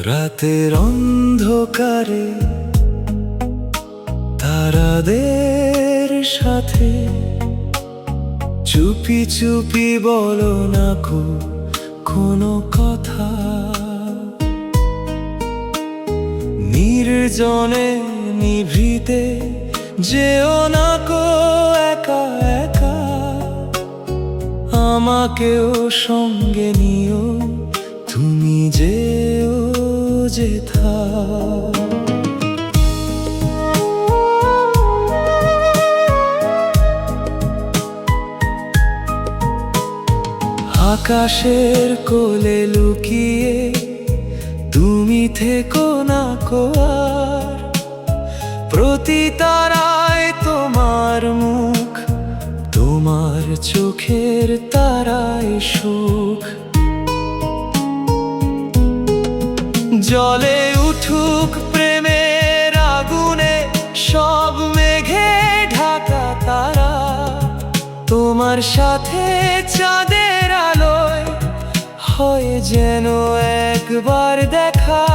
রাতের অন্ধকারে তারাদের সাথে চুপি চুপি বলো না কোনো কথা। নির্জনে নিভৃতে যেও না একা একা, আমাকেও সঙ্গে নিও তুমি যেও যেথা। আকাশের কোলে লুকিয়ে তুমি থেকো না আর, প্রতি তারায় তোমার মুখ, তোমার চোখের তারায় সুখ। জলে উঠুক প্রেমের আগুনে সব মেঘে ঢাকা তারা, তোমার সাথে চাঁদের আলোয় হয় যেন একবার দেখা।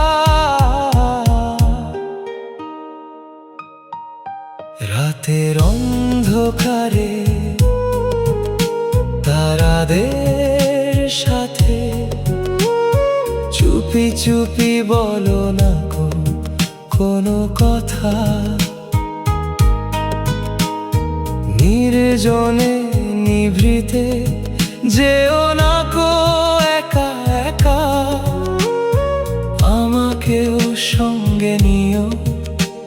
রাতের অন্ধকারে তারাদের সাথে চুপি চুপি বলো না কোনো কথা। নির্জনে নিভৃতে যেও না একা একা, আমাকেও সঙ্গে নিও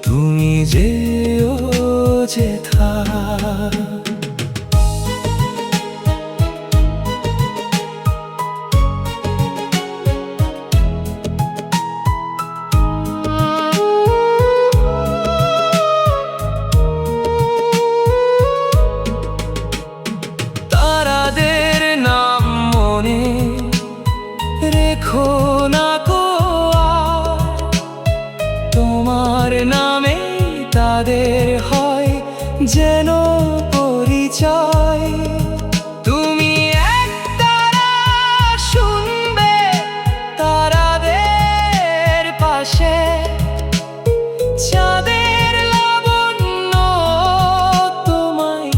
তুমি যেও যেথা। তারাদের নাম মনে রেখো না আর, তোমার নামে তাদের হয় যেন পরিচয়। তুমি এক তারা শুনবে তারাদের পাশে, চাঁদের লাবণ্য তোমায়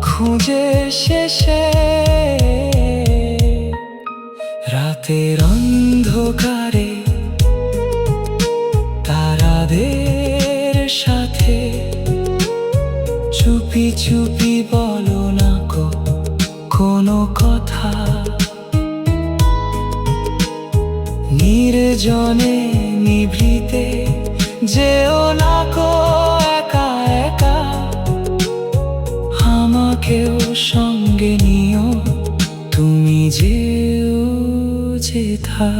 খুঁজে শেষে। রাতের অন্ধকারে তারাদের সাথে চুপি চুপি বলো না কোনো কথা। নির্জনে নিভৃতে যেও না একা একা, আমাকেও সঙ্গে নিও তুমি যেও যেথা।